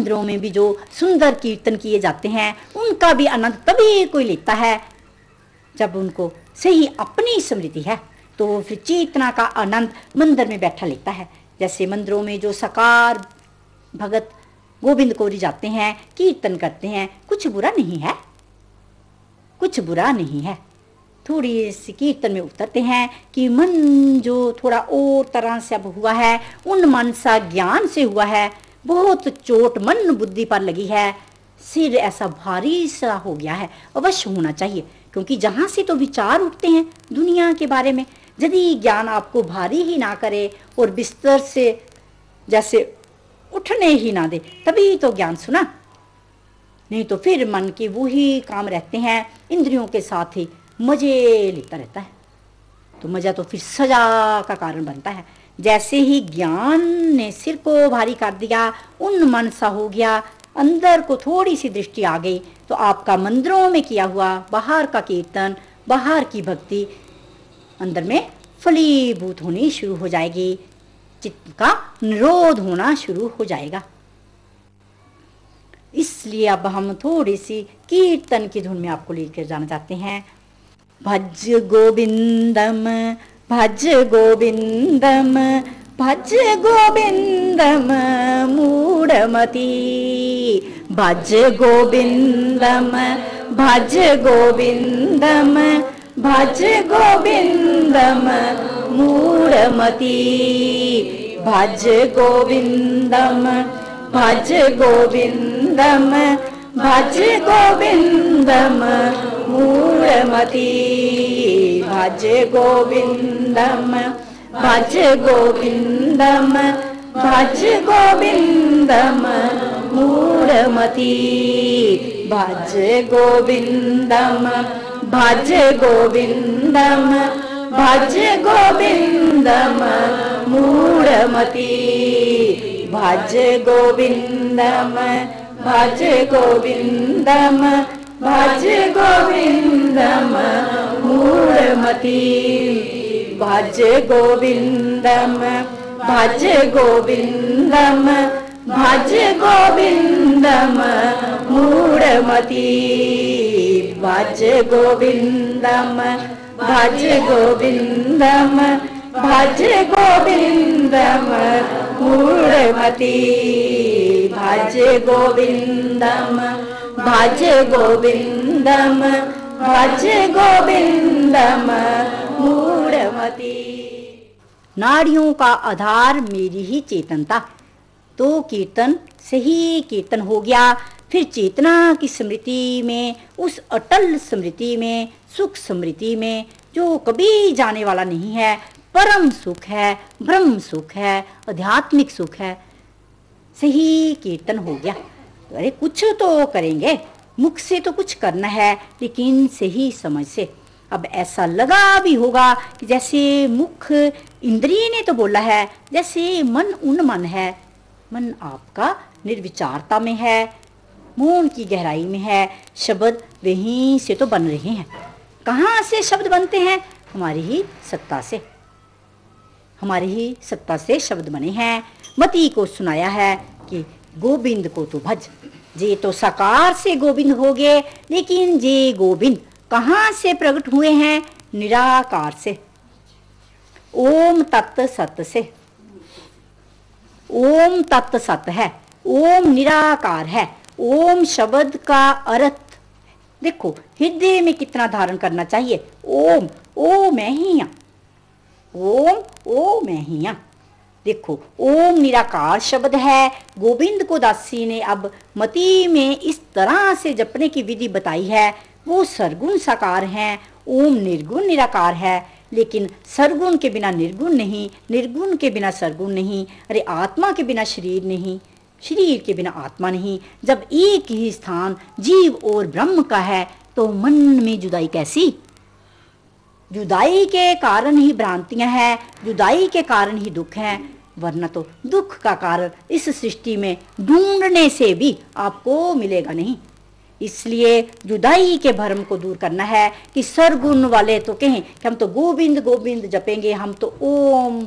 मंदिरों में भी जो सुंदर कीर्तन किए जाते हैं उनका भी आनंद तभी कोई लेता है जब उनको सही अपनी स्मृति है, तो फिर चेतना का आनंद मंदिर में बैठा लेता है। जैसे मंदिरों में जो साकार भगत गोविंद को रिझाते हैं, कीर्तन करते हैं, कुछ बुरा नहीं है, कुछ बुरा नहीं है। थोड़ी सी कीर्तन में उतरते हैं कि मन जो थोड़ा और तरह से अब हुआ है, उन मन सा ज्ञान से हुआ है, बहुत चोट मन बुद्धि पर लगी है, सिर ऐसा भारी सा हो गया है, अवश्य होना चाहिए। क्योंकि जहाँ से तो विचार उठते हैं दुनिया के बारे में, यदि ज्ञान आपको भारी ही ना करे और बिस्तर से जैसे उठने ही ना दे, तभी तो ज्ञान सुना, नहीं तो फिर मन के वही काम रहते हैं, इंद्रियों के साथ ही मजे लेता रहता है, तो मजा तो फिर सजा का कारण बनता है। जैसे ही ज्ञान ने सिर को भारी कर दिया, उन मन सा हो गया, अंदर को थोड़ी सी दृष्टि आ गई, तो आपका मंदिरों में किया हुआ बाहर का कीर्तन, बाहर की भक्ति अंदर में फलीभूत होनी शुरू हो जाएगी, चित्त का निरोध होना शुरू हो जाएगा। इसलिए अब हम थोड़ी सी कीर्तन की धुन में आपको लेकर जाना चाहते हैं। भज गोविंदम भज गोविंदम भज गोविंदम मूढ़मती, भज गोविंदम भज गोविंदम भज गोविंदम मूढ़मती, भज गोविंदम भज गोविंदम भज गोविंदम मूढ़मती, भज गोविंदम भज गोविंदम भज गोविंदम मूढ़मती, भज गोविंदम भज गोविंदम भज गोविंदम मूढ़मती, भज गोविंदम भज गोविंदम भज गोविंदम मूढ़मती, भज गोविंदम भज गोविंदम भज गोविंदम मूढ़मती, भज गोविंदम भज गोविंदम भज गोविंदम मूढ़मती, भज गोविंदम भज गोविंदम भज गोविंदम मूढ़मती। नाड़ियों का आधार मेरी ही चेतनता, तो कीर्तन सही कीर्तन हो गया, फिर चेतना की स्मृति में, उस अटल स्मृति में, सुख स्मृति में जो कभी जाने वाला नहीं है, परम सुख है, ब्रह्म सुख है, आध्यात्मिक सुख है, सही कीर्तन हो गया। अरे कुछ तो करेंगे, मुख से तो कुछ करना है, लेकिन सही समझ से। अब ऐसा लगा भी होगा कि जैसे मुख इंद्रिय ने तो बोला है, जैसे मन उन मन है, मन आपका निर्विचारता में है, मौन की गहराई में है, शब्द वहीं से तो बन रहे हैं। कहाँ से शब्द बनते हैं? हमारी ही सत्ता से, हमारी ही सत्ता से शब्द बने हैं। मती को सुनाया है कि गोविंद को तो भज, जे तो साकार से गोविंद हो गए, लेकिन जे गोविंद कहाँ से प्रकट हुए हैं? निराकार से, ओम तत्त सत से। ओम तत्त सत है, ओम निराकार है। ओम शब्द का अर्थ देखो हृदय में कितना धारण करना चाहिए। ओम, ओ मैं ही हूं, ओम ओ मैं ही हूं। देखो ओम निराकार शब्द है। गोविंद को दासी ने अब मति में इस तरह से जपने की विधि बताई है। वो सरगुण साकार हैं, ओम निर्गुण निराकार है, लेकिन सरगुण के बिना निर्गुण नहीं, निर्गुण के बिना सरगुण नहीं। अरे आत्मा के बिना शरीर नहीं, शरीर के बिना आत्मा नहीं। जब एक ही स्थान जीव और ब्रह्म का है तो मन में जुदाई कैसी? जुदाई के कारण ही भ्रांतियां हैं, जुदाई के कारण ही दुख है, वरना तो दुख का कारण इस सृष्टि में ढूंढने से भी आपको मिलेगा नहीं। इसलिए जुदाई के भ्रम को दूर करना है कि सरगुण वाले तो कहें कि हम तो गोविंद गोविंद जपेंगे, हम तो ओम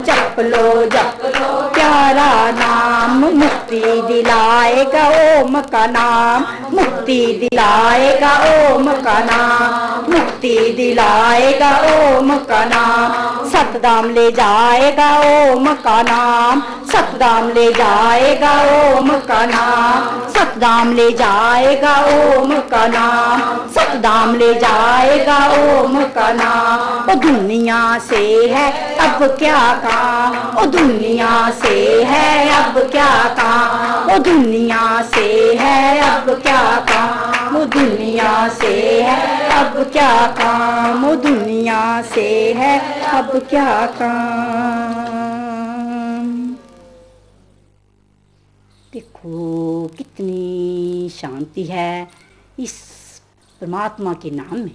जप लो प्यारा नाम, मुक्ति दिलाएगा ओम का नाम, मुक्ति दिलाएगा ओम का नाम, मुक्ति दिलाएगा ओम का नाम, सतधाम ले जाएगा ओम का नाम, सतधाम ले जाएगा ओम का नाम, सतधाम ले जाएगा ओम का नाम, सतधाम ले जाएगा ओम का नाम। ओ दुनिया से है अब क्या काम, ओ दुनिया से है अब क्या काम, ओ दुनिया से है अब क्या काम, ओ दुनिया से है अब क्या काम, ओ दुनिया से है अब क्या काम। देखो कितनी शांति है इस परमात्मा के नाम में।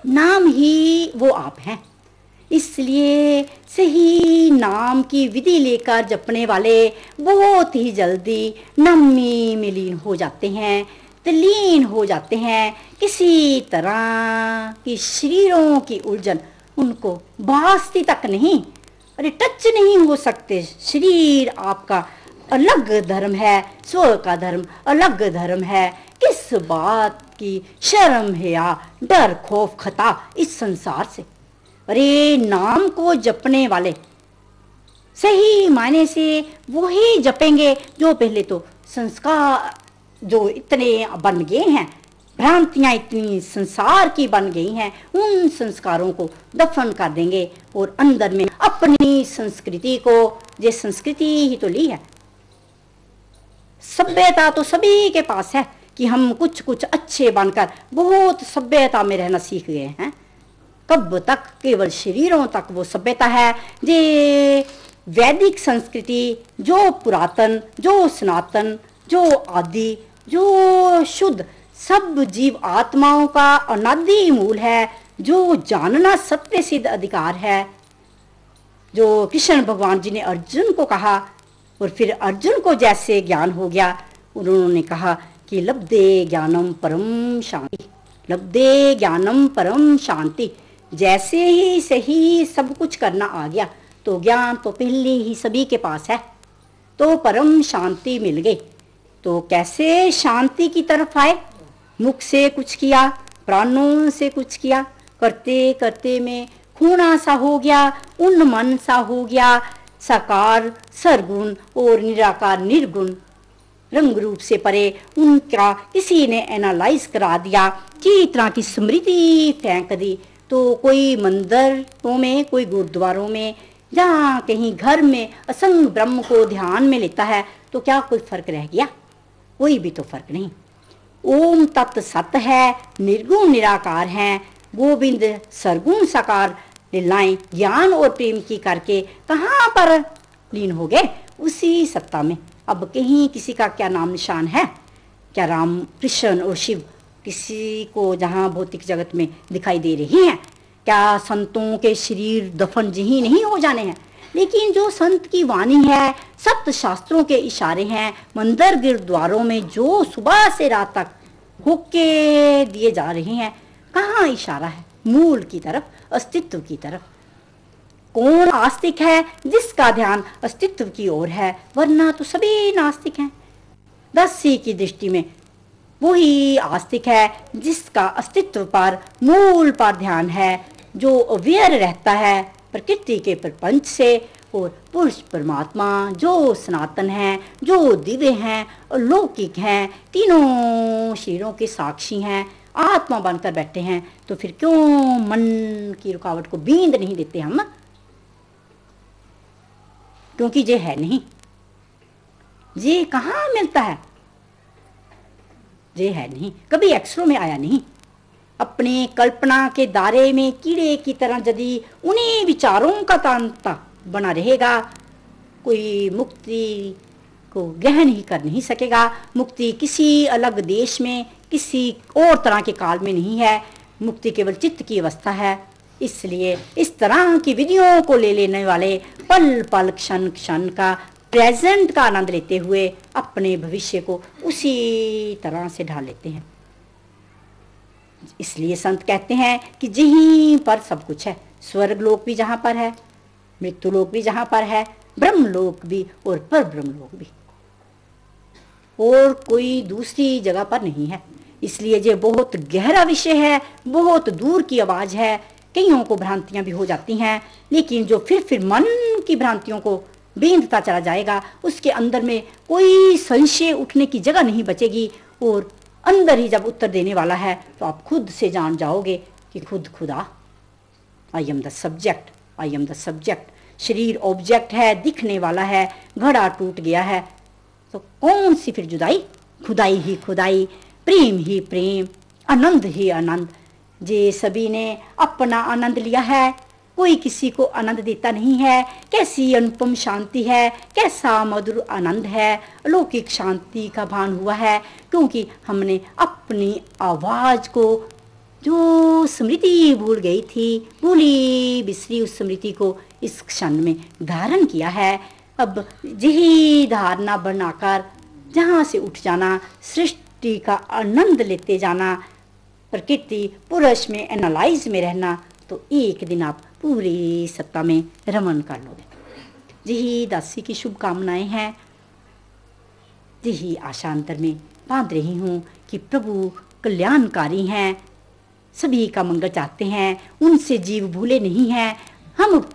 नाम ही वो आप हैं, इसलिए सही नाम की विधि लेकर जपने वाले बहुत ही जल्दी नमी में लीन हो जाते हैं, तल्लीन हो जाते हैं। किसी तरह की शरीरों की उलझन उनको भासती तक नहीं, अरे टच नहीं हो सकते। शरीर आपका अलग धर्म है, स्व का धर्म अलग धर्म है। किस बात की शर्म है या डर खौफ खता इस संसार से। अरे नाम को जपने वाले सही मायने से वो ही जपेंगे जो पहले तो संस्कार जो इतने बन गए हैं, भ्रांतियां इतनी संसार की बन गई हैं, उन संस्कारों को दफन कर देंगे और अंदर में अपनी संस्कृति को, ये संस्कृति ही तो ली है। सभ्यता तो सभी के पास है कि हम कुछ कुछ अच्छे बनकर बहुत सभ्यता में रहना सीख गए हैं। कब तक केवल शरीरों तक वो सभ्यता है। ये वैदिक संस्कृति जो पुरातन, जो सनातन, जो आदि, जो शुद्ध सब जीव आत्माओं का अनादि मूल है, जो जानना सत्य सिद्ध अधिकार है, जो कृष्ण भगवान जी ने अर्जुन को कहा और फिर अर्जुन को जैसे ज्ञान हो गया, उन्होंने कहा कि लब्धे ज्ञानम परम शांति, लब्धे ज्ञानम परम शांति। जैसे ही सही सब कुछ करना आ गया तो ज्ञान तो पहले ही सभी के पास है, तो परम शांति मिल गई। तो कैसे शांति की तरफ आए? मुख से कुछ किया, प्राणों से कुछ किया, करते करते में खूणा सा हो गया, उन्मन सा हो गया, साकार सरगुण और निराकार निर्गुण रंग रूप से परे उनका किसी ने एनालाइज करा दिया कि तरह की स्मृति फेंक दी। तो कोई मंदिरों में, कोई गुरुद्वारों में, जहाँ कहीं घर में असंग ब्रह्म को ध्यान में लेता है तो क्या कोई फर्क रह गया? कोई भी तो फर्क नहीं। ओम तत् सत है, निर्गुण निराकार हैं, गोविंद सरगुण साकार लीलाएं ज्ञान और प्रेम की करके कहाँ पर लीन हो गए? उसी सत्ता में। अब कहीं किसी का क्या नाम निशान है? क्या राम कृष्ण और शिव किसी को जहाँ भौतिक जगत में दिखाई दे रही हैं? क्या संतों के शरीर दफन जी नहीं हो जाने हैं? लेकिन जो संत की वाणी है, सप्त शास्त्रों के इशारे हैं, मंदिर गुरुद्वारों में जो सुबह से रात तक होके दिए जा रहे हैं, कहाँ इशारा है? मूल की तरफ, अस्तित्व की तरफ। कौन आस्तिक है? जिसका ध्यान अस्तित्व की ओर है, वरना तो सभी नास्तिक हैं। दस्सी की दृष्टि में वही आस्तिक है जिसका अस्तित्व पर, मूल पर ध्यान है, जो अवेयर रहता है प्रकृति के प्रपंच से, और पुरुष परमात्मा जो सनातन है, जो दिव्य हैं, अलौकिक हैं, तीनों शरीरों के साक्षी हैं, आत्मा बनकर बैठे हैं। तो फिर क्यों मन की रुकावट को बींद नहीं देते हम? क्योंकि ये है नहीं। ये कहाँ मिलता है? ये है नहीं, कभी एक्सरो में आया नहीं। अपने कल्पना के दायरे में कीड़े की तरह यदि उन्हीं विचारों का तांता बना रहेगा, कोई मुक्ति को गहन ही कर नहीं सकेगा। मुक्ति किसी अलग देश में, किसी और तरह के काल में नहीं है। मुक्ति केवल चित्त की अवस्था है। इसलिए इस तरह की विधियों को ले लेने वाले पल पल क्षण क्षण का, प्रेजेंट का आनंद लेते हुए अपने भविष्य को उसी तरह से ढाल लेते हैं। इसलिए संत कहते हैं कि यहीं पर सब कुछ है। स्वर्ग लोक भी जहाँ पर है, मृत्युलोक भी जहां पर है, ब्रह्मलोक भी और पर ब्रह्मलोक भी, और कोई दूसरी जगह पर नहीं है। इसलिए ये बहुत गहरा विषय है, बहुत दूर की आवाज है। कईयों को भ्रांतियां भी हो जाती हैं, लेकिन जो फिर मन की भ्रांतियों को बींधता चला जाएगा, उसके अंदर में कोई संशय उठने की जगह नहीं बचेगी, और अंदर ही जब उत्तर देने वाला है तो आप खुद से जान जाओगे कि खुद खुदा, I am the subject, I am the subject. शरीर ऑब्जेक्ट है, दिखने वाला है, घड़ा टूट गया है, तो कौन सी फिर जुदाई? खुदाई ही खुदाई, प्रेम ही प्रेम, आनंद ही आनंद। जे सभी ने अपना आनंद लिया है, कोई किसी को आनंद देता नहीं है। कैसी अनुपम शांति है, कैसा मधुर आनंद है, अलौकिक शांति का भान हुआ है, क्योंकि हमने अपनी आवाज को, जो स्मृति भूल गई थी, भूली बिसरी उस स्मृति को इस क्षण में धारण किया है। अब यही धारणा बनाकर जहाँ से उठ जाना, सृष्टि का आनंद लेते जाना, प्रकृति पुरुष में एनालाइज में रहना, तो एक दिन आप पूरी सत्ता में रमन कर लोगे। यही दासी की शुभकामनाएं हैं, यही आशा अंतर में बांध रही हूँ कि प्रभु कल्याणकारी हैं, सभी का मंगल चाहते हैं, उनसे जीव भूले नहीं हैं। हम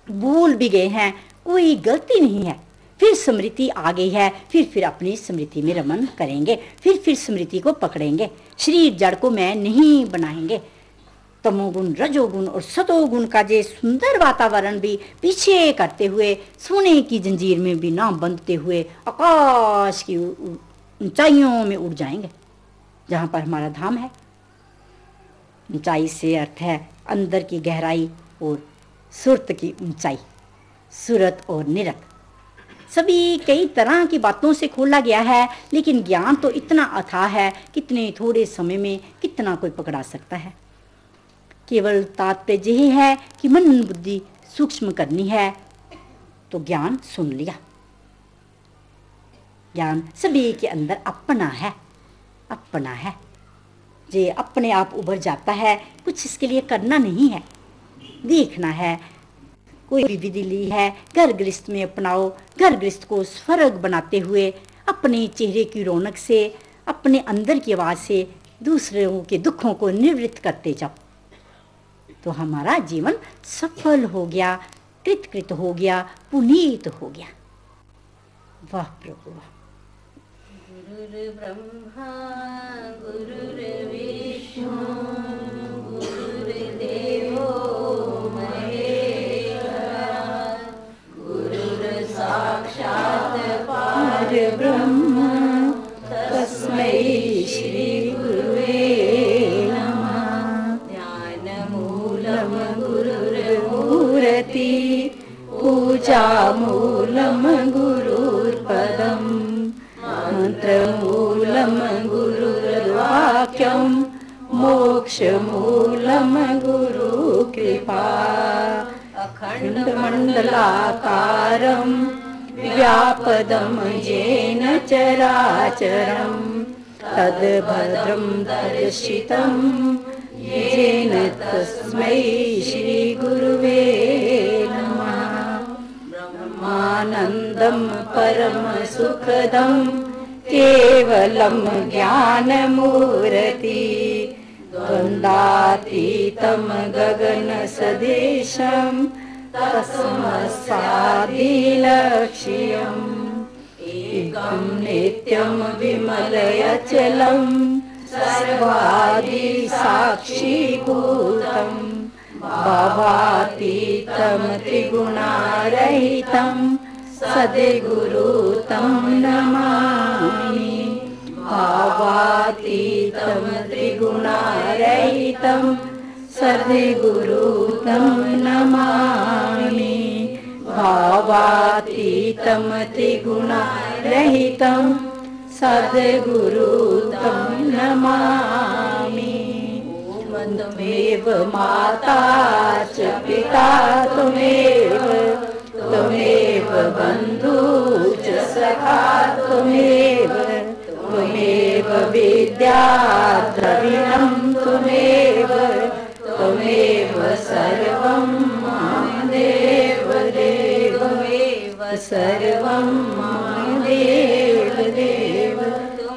भूल भी गए हैं, कोई गलती नहीं है, फिर स्मृति आ गई है, फिर अपनी स्मृति में रमन करेंगे, फिर स्मृति को पकड़ेंगे। शरीर जड़ को मैं नहीं बनाएंगे। तमोगुण, रजोगुण और सतोगुण का जे सुंदर वातावरण भी पीछे करते हुए, सोने की जंजीर में भी ना बंधते हुए आकाश की ऊंचाइयों में उड़ जाएंगे, जहां पर हमारा धाम है। ऊंचाई से अर्थ है अंदर की गहराई और सुरत की ऊंचाई, सुरत और निरत। सभी कई तरह की बातों से खोला गया है, लेकिन ज्ञान तो इतना अथाह है, कितने थोड़े समय में कितना कोई पकड़ा सकता है। केवल तात्पर्य यह है कि मन बुद्धि सूक्ष्म करनी है, तो ज्ञान सुन लिया। ज्ञान सभी के अंदर अपना है, अपना है, जे अपने आप उभर जाता है। कुछ इसके लिए करना नहीं है, देखना है। कोई भी विधि ली है, घर गृहस्थ में अपनाओ। घर गृहस्थ को स्वर्ग बनाते हुए अपने चेहरे की रौनक से, अपने अंदर की आवाज से दूसरों के दुखों को निवृत्त करते जाओ, तो हमारा जीवन सफल हो गया, कृतकृत हो गया, पुनीत हो गया। वाह प्रभु वाह। गुरुर् ब्रह्मा गुरुर्विष्णु गुरुर्देवो साक्षात् परब्रह्म तस्मै श्री गुरुवे नमः। ज्ञानमूलं गुरुर्मूर्ति पूजामूलं गुरुर्पदं मंत्रमूलं गुरुर्वाक्यं मोक्षमूलं गुरुकृपा। अखण्डमण्डलाकारं व्यापदं येन चराचरं तद्भद्रं दर्शितं येन तस्मै श्रीगुरुवे नमः। ब्रह्मानन्दं परमसुखदं केवलं ज्ञानमूर्ति द्वन्द्वातीतं गगनसदृशं तस्मत्सादिलक्ष्यम् एकं नित्यं विमलयचलं सर्वादिसाक्षीभूतं भावातीतं त्रिगुणारहितं सद्गुरुं नमामि। भावातीतं त्रिगुणारहितं सद्गुरुं नमामि। भावातीतं त्रिगुणारहितं सद्गुरुं नमामि। त्वमेव माता च पिता त्वमेव बन्धु च सखा त्वमेव विद्या द्रविणं त्वमेव सर्वं मम देव देव।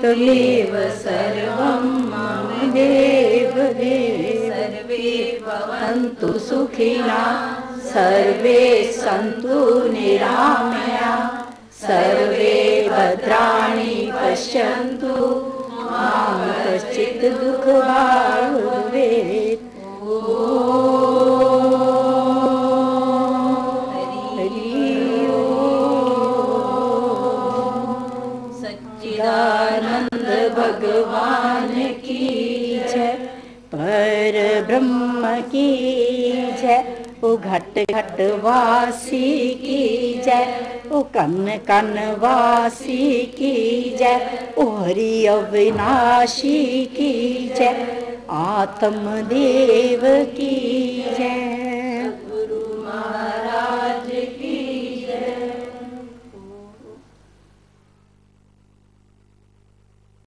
त्वमेव सर्वं मम देव देव। सर्वे भवन्तु सुखिनः सर्वे सन्तु निरामया सर्वे भद्राणि पश्यन्तु मा कश्चित् दुःखभाग् भवेत्। सच्चिदानंद भगवान की जय। पर ब्रह्म की जय। ओ घट घट वासी की जय। ओ कन कन वासी की जय। ओ हरि अविनाशी की जय। आत्मदेव की जय।